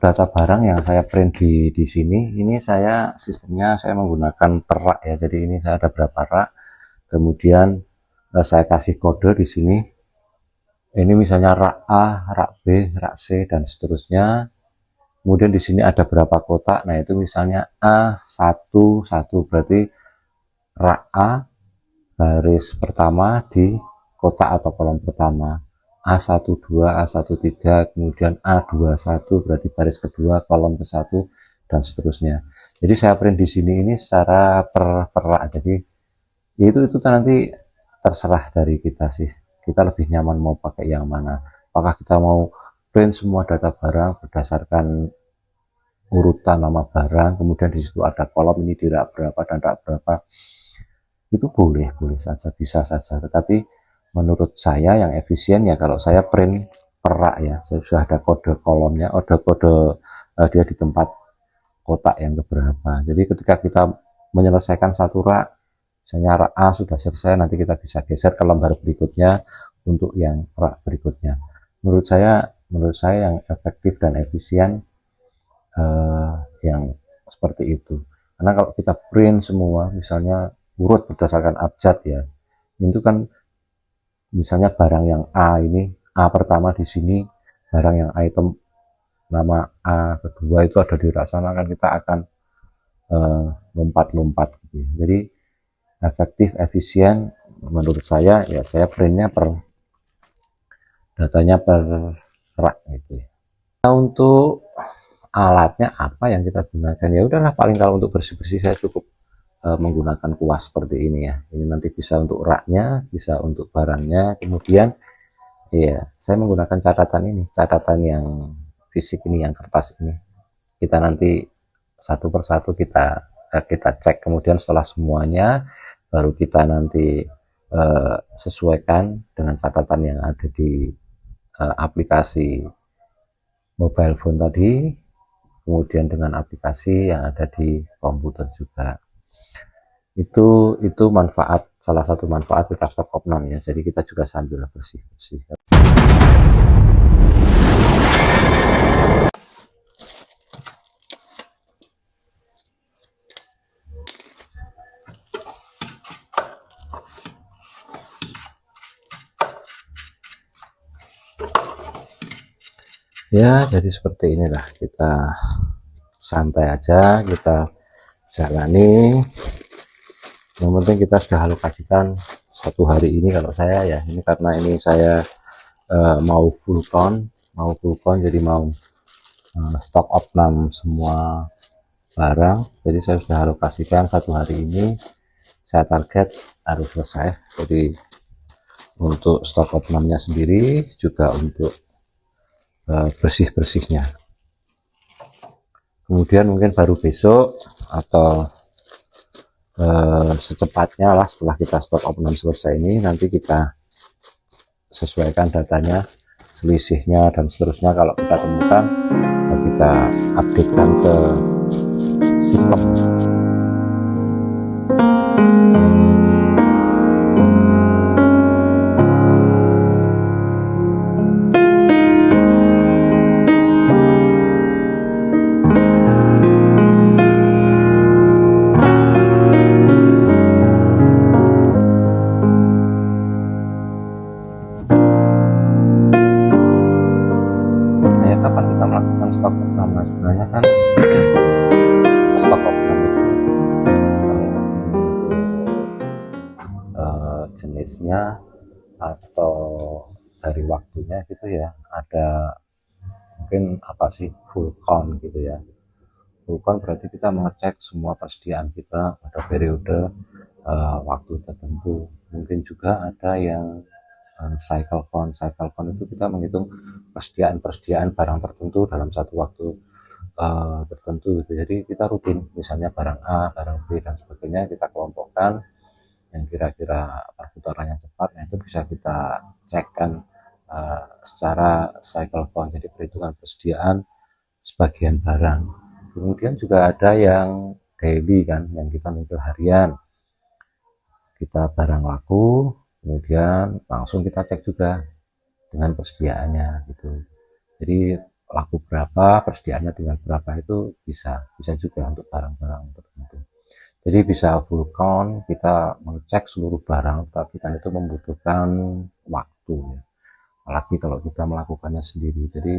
data barang yang saya print di sini, ini saya sistemnya saya menggunakan per rak ya. Jadi ini saya ada berapa rak, kemudian saya kasih kode di sini. Ini misalnya rak A, rak B, rak C dan seterusnya. Kemudian di sini ada berapa kotak. Nah, itu misalnya A11 berarti rak A baris pertama di kotak atau kolom pertama. A12, A13, kemudian A21 berarti baris kedua, kolom ke-1 dan seterusnya. Jadi saya print di sini ini secara per rak. Jadi itu nanti terserah dari kita sih. Kita lebih nyaman mau pakai yang mana. Apakah kita mau print semua data barang berdasarkan urutan nama barang, kemudian di situ ada kolom ini di rak berapa dan rak berapa. Itu boleh saja, bisa saja. Tetapi menurut saya yang efisien ya kalau saya print per rak ya. Saya sudah ada kode kolomnya, ada kode dia di tempat kotak yang keberapa. Jadi ketika kita menyelesaikan satu rak, misalnya rak A sudah selesai, nanti kita bisa geser ke lembar berikutnya untuk yang rak berikutnya. Menurut saya yang efektif dan efisien yang seperti itu. Karena kalau kita print semua, misalnya urut berdasarkan abjad ya, itu kan misalnya barang yang A ini, A pertama di sini, barang yang item nama A kedua itu ada di rak sana, kan kita akan lompat-lompat gitu. Jadi efektif, efisien menurut saya ya, saya printnya per datanya per rak gitu ya. Nah, untuk alatnya apa yang kita gunakan, ya udahlah, paling kalau untuk bersih-bersih saya cukup menggunakan kuas seperti ini ya. Ini nanti bisa untuk raknya, bisa untuk barangnya. Kemudian ya saya menggunakan catatan yang fisik ini, yang kertas ini. Kita nanti satu persatu kita cek, kemudian setelah semuanya baru kita nanti sesuaikan dengan catatan yang ada di aplikasi mobile phone tadi, kemudian dengan aplikasi yang ada di komputer juga. Itu manfaat, salah satu manfaat kita stok opnam ya. Jadi kita juga sambil bersih-bersih. Ya, jadi seperti inilah, kita santai aja, kita jalani. Yang penting kita sudah alokasikan satu hari ini. Kalau saya ya, ini karena ini saya mau full count, jadi mau stok opnam semua barang. Jadi saya sudah alokasikan satu hari ini, saya target harus selesai. Jadi untuk stok opnamnya sendiri, juga untuk bersih-bersihnya. Kemudian mungkin baru besok atau secepatnya lah, setelah kita stok opnam selesai ini, nanti kita sesuaikan datanya, selisihnya dan seterusnya. Kalau kita temukan, kita updatekan ke sistem. Kapan kita melakukan stok opnam? Nah, sebenarnya kan stok opnam itu jenisnya atau dari waktunya gitu ya, ada mungkin apa sih, full count gitu ya. Full count berarti kita mengecek semua persediaan kita pada periode waktu tertentu. Mungkin juga ada yang cycle count itu kita menghitung persediaan barang tertentu dalam satu waktu tertentu gitu. Jadi kita rutin, misalnya barang A, barang B dan sebagainya, kita kelompokkan yang kira-kira perputarannya cepat. Nah, itu bisa kita cekkan secara cycle count, jadi perhitungan persediaan sebagian barang. Kemudian juga ada yang daily kan, yang kita menghitung harian, kita barang laku, kemudian langsung kita cek juga dengan persediaannya gitu. Jadi laku berapa, persediaannya tinggal berapa, itu bisa juga untuk barang-barang tertentu. Jadi bisa full count, kita mengecek seluruh barang, tapi kan itu membutuhkan waktu ya. Apalagi kalau kita melakukannya sendiri. Jadi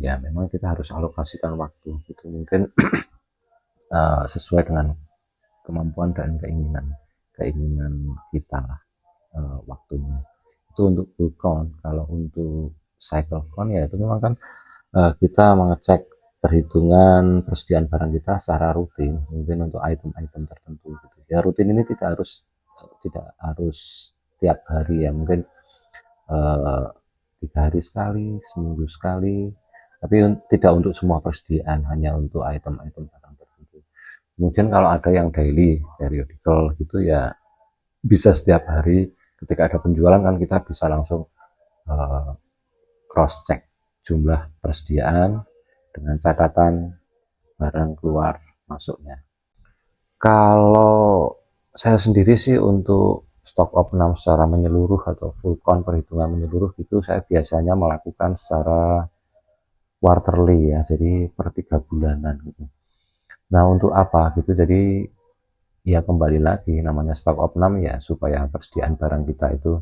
ya memang kita harus alokasikan waktu gitu, mungkin sesuai dengan kemampuan dan keinginan kita lah waktunya. Itu untuk full count. Kalau untuk cycle count ya itu memang kan kita mengecek perhitungan persediaan barang kita secara rutin, mungkin untuk item-item tertentu gitu. Ya rutin ini tidak harus tiap hari ya, mungkin 3 hari sekali, seminggu sekali, tapi tidak untuk semua persediaan, hanya untuk item-item barang tertentu. Kemudian kalau ada yang daily, periodical gitu ya, bisa setiap hari ketika ada penjualan kan kita bisa langsung cross check jumlah persediaan dengan catatan barang keluar masuknya. Kalau saya sendiri sih untuk stok opnam secara menyeluruh atau full count perhitungan menyeluruh itu saya biasanya melakukan secara quarterly ya, jadi per 3 bulanan gitu. Nah untuk apa gitu, jadi ya kembali lagi namanya stok opnam ya supaya persediaan barang kita itu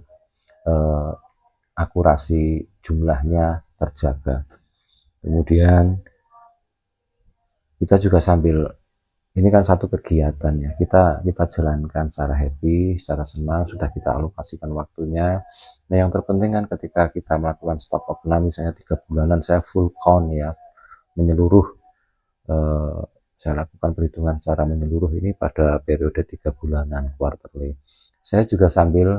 akurasi jumlahnya terjaga. Kemudian kita juga sambil, ini kan satu kegiatan ya, kita jalankan secara happy, secara senang, sudah kita alokasikan waktunya. Nah yang terpenting kan ketika kita melakukan stok opnam misalnya 3 bulanan saya full count ya, menyeluruh, saya lakukan perhitungan secara menyeluruh ini pada periode 3 bulanan quarterly. Saya juga sambil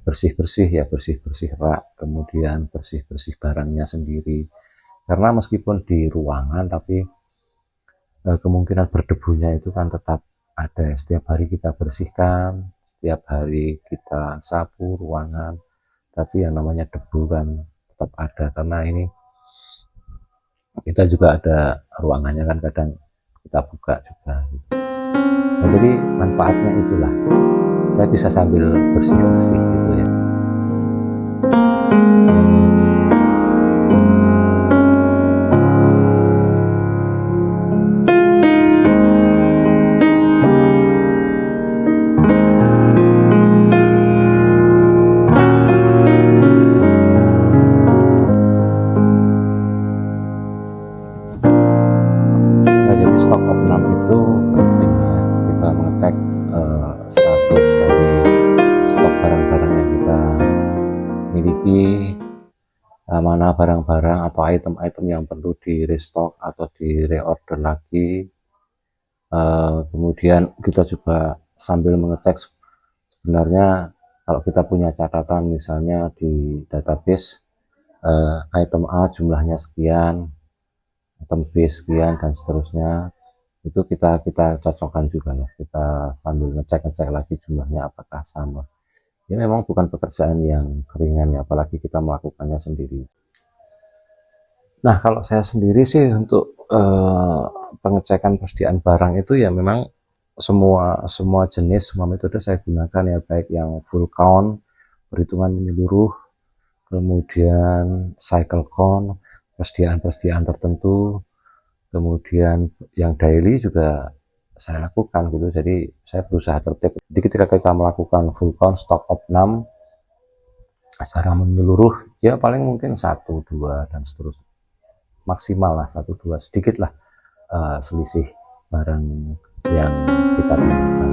bersih-bersih ya, bersih-bersih rak, kemudian bersih-bersih barangnya sendiri, karena meskipun di ruangan tapi kemungkinan berdebunya itu kan tetap ada. Setiap hari kita bersihkan, setiap hari kita sapu ruangan, tapi yang namanya debu kan tetap ada, karena ini kita juga ada ruangannya kan kadang kita buka juga. Nah, jadi manfaatnya itulah saya bisa sambil bersih-bersih gitu ya. Nah, jadi stok opnam itu penting ya, kita mengecek status dari stok barang-barang yang kita miliki, mana barang-barang atau item-item yang perlu di restock atau di reorder lagi. Kemudian kita juga sambil mengecek sebenarnya kalau kita punya catatan misalnya di database item A jumlahnya sekian, item B sekian dan seterusnya, itu kita cocokkan juga ya, kita sambil ngecek lagi jumlahnya apakah sama. Ini memang bukan pekerjaan yang ringan ya, apalagi kita melakukannya sendiri. Nah kalau saya sendiri sih untuk pengecekan persediaan barang itu ya memang semua jenis, semua metode saya gunakan ya, baik yang full count, perhitungan menyeluruh, kemudian cycle count, persediaan tertentu, kemudian yang daily juga saya lakukan gitu. Jadi saya berusaha tertib. Jadi ketika kita melakukan full count stok opnam secara menyeluruh ya paling mungkin 1, 2 dan seterusnya, maksimal lah 1, 2, sedikit lah selisih barang yang kita temukan.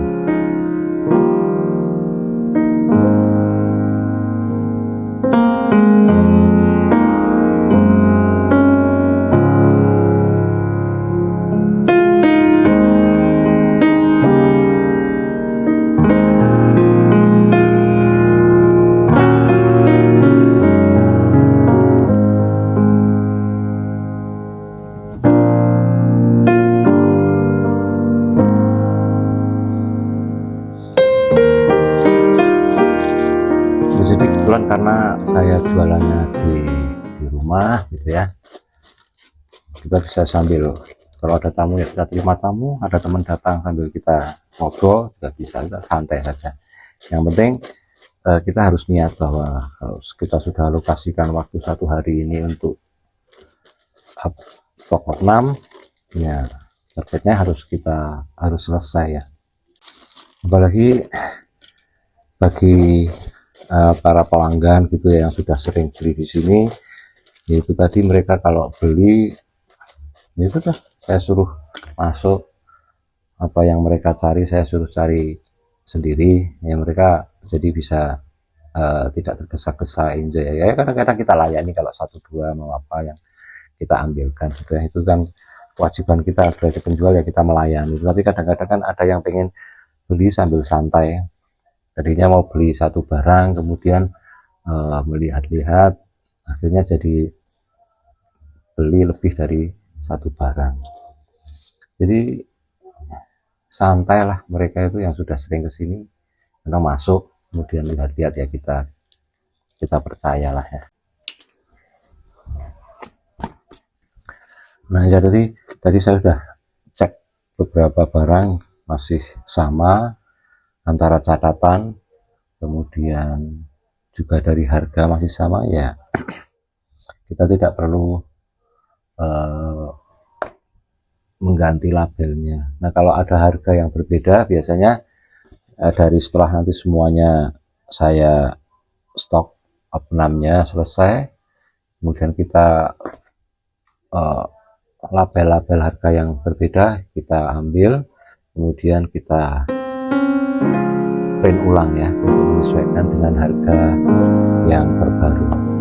Jadi kebetulan karena saya jualannya di rumah gitu ya, kita bisa sambil kalau ada tamu ya kita terima tamu, ada teman datang sambil kita ngobrol juga bisa, kita santai saja. Yang penting kita harus niat bahwa kalau kita sudah alokasikan waktu 1 hari ini untuk stok opnam ya, targetnya harus selesai ya. Apalagi bagi para pelanggan gitu ya yang sudah sering beli di sini, yaitu tadi mereka kalau beli itu tuh saya suruh masuk, apa yang mereka cari saya suruh cari sendiri ya, mereka jadi bisa tidak tergesa-gesa, enjoy ya. Kadang-kadang kita layani kalau satu dua mau apa yang kita ambilkan gitu ya, itu kan kewajiban kita sebagai penjual ya, kita melayani. Tapi kadang-kadang kan ada yang pengen beli sambil santai, tadinya mau beli satu barang kemudian melihat-lihat, akhirnya jadi beli lebih dari satu barang. Jadi santai lah mereka itu yang sudah sering kesini, karena masuk kemudian lihat-lihat ya, kita percayalah ya. Nah ya, tadi saya sudah cek beberapa barang masih sama antara catatan, kemudian juga dari harga masih sama ya. Kita tidak perlu mengganti labelnya. Nah kalau ada harga yang berbeda, biasanya dari setelah nanti semuanya saya stok opnamnya selesai, kemudian kita label-label harga yang berbeda kita ambil, kemudian kita print ulang ya untuk menyesuaikan dengan harga yang terbaru.